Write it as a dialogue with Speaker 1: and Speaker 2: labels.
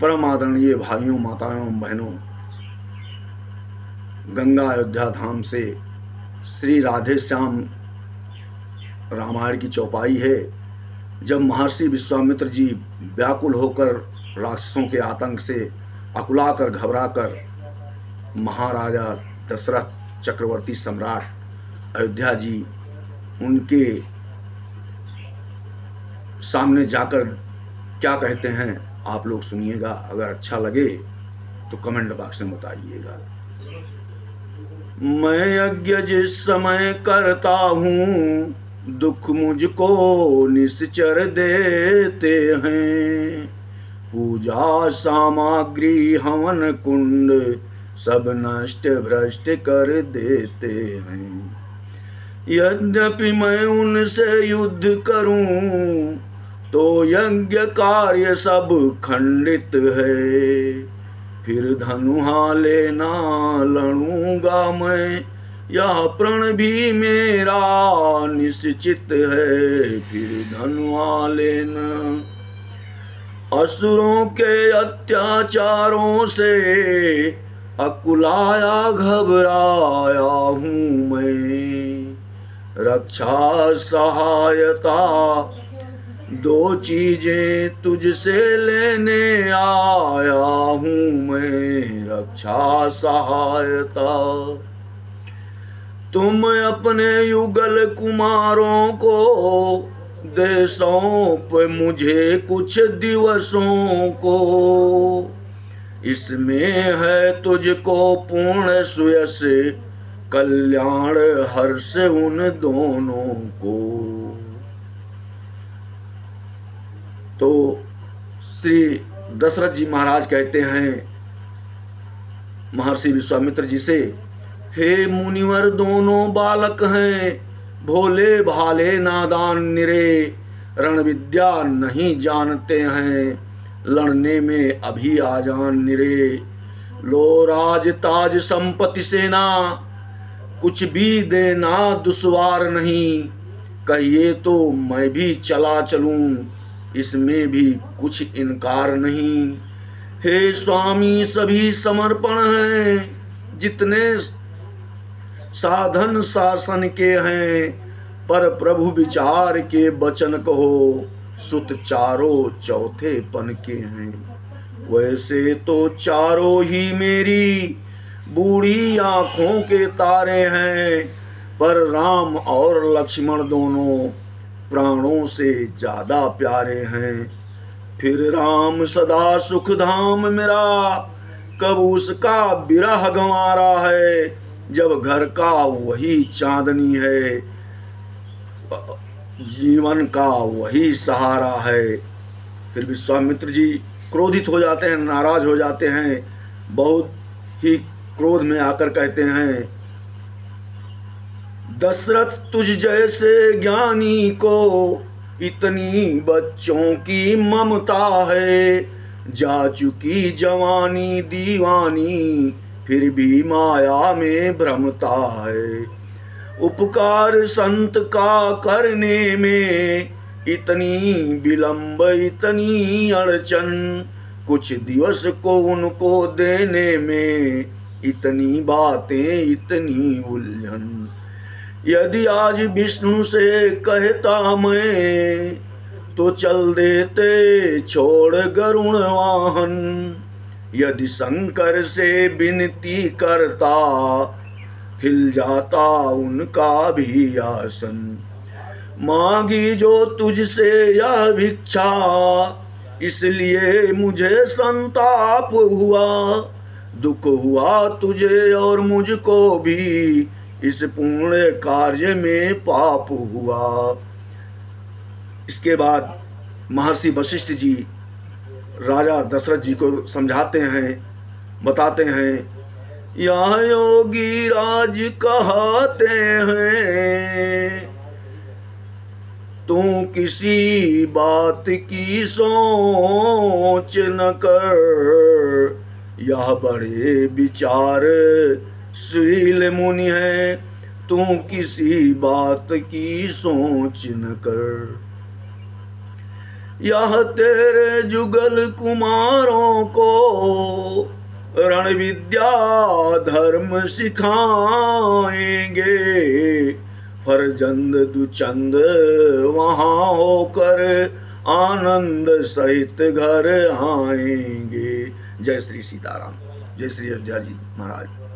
Speaker 1: परम आदरणीय भाइयों, माताओं, बहनों, गंगा अयोध्या धाम से श्री राधे श्याम रामायण की चौपाई है। जब महर्षि विश्वामित्र जी व्याकुल होकर राक्षसों के आतंक से अकुलाकर घबराकर महाराजा दशरथ चक्रवर्ती सम्राट अयोध्या जी उनके सामने जाकर क्या कहते हैं आप लोग सुनिएगा। अगर अच्छा लगे तो कमेंट बॉक्स में बताइएगा। मैं यज्ञ जिस समय करता हूँ, दुख मुझको निश्चर देते हैं। पूजा सामग्री हवन कुंड सब नष्ट भ्रष्ट कर देते हैं। यद्यपि मैं उनसे युद्ध करूं तो यज्ञ कार्य सब खंडित है। फिर धनुहा लेना लड़ूंगा मैं, यह प्रण भी मेरा निश्चित है। फिर धनुहा लेना असुरों के अत्याचारों से अकुलाया घबराया हूँ मैं। रक्षा सहायता दो चीजें तुझसे लेने आया हूँ मैं। रक्षा सहायता तुम अपने युगल कुमारों को दे सौंप मुझे कुछ दिवसों को। इसमें है तुझको पूर्ण सुयश कल्याण हर्ष उन दोनों को। तो श्री दशरथ जी महाराज कहते हैं महर्षि विश्वामित्र जी से, हे मुनिवर दोनों बालक हैं, भोले भाले नादान निरे, रण विद्या नहीं जानते हैं, लड़ने में अभी आजान निरे। लो राज ताज संपत्ति सेना, कुछ भी देना दुश्वार नहीं। कहिए तो मैं भी चला चलूं, इसमें भी कुछ इनकार नहीं। हे स्वामी सभी समर्पण हैं, जितने साधन शासन के हैं, पर प्रभु विचार के वचन कहो, सुत चारों चौथे पन के हैं। वैसे तो चारों ही मेरी बूढ़ी आंखों के तारे हैं, पर राम और लक्ष्मण दोनों प्राणों से ज्यादा प्यारे हैं। फिर राम सदा सुख धाम मेरा, कब उसका विरह गंवारा है। जब घर का वही चांदनी है, जीवन का वही सहारा है। फिर विश्वामित्र जी क्रोधित हो जाते हैं, नाराज हो जाते हैं, बहुत ही क्रोध में आकर कहते हैं, दशरथ तुझ जैसे ज्ञानी को इतनी बच्चों की ममता है। जा चुकी जवानी दीवानी, फिर भी माया में भ्रमता है। उपकार संत का करने में इतनी विलंब इतनी अड़चन, कुछ दिवस को उनको देने में इतनी बातें इतनी उलझन। यदि आज विष्णु से कहता मैं, तो चल देते छोड़ गरुण वाहन। यदि शंकर से विनती करता, हिल जाता उनका भी आसन। मांगी जो तुझसे यह भिक्षा, इसलिए मुझे संताप हुआ। दुख हुआ तुझे और मुझको भी, इस पुण्य कार्य में पाप हुआ। इसके बाद महर्षि वशिष्ठ जी राजा दशरथ जी को समझाते हैं, बताते हैं, यह योगी राज कहते हैं, तू किसी बात की सोच न कर। यह बड़े विचार शील मुनि है, तू किसी बात की सोच न कर। यह तेरे जुगल कुमारों को रण विद्या धर्म सिखाएंगे। फरजंद दुचंद वहाँ होकर आनंद सहित घर आएंगे। जय श्री सीताराम, जय श्री अयोध्या जी महाराज।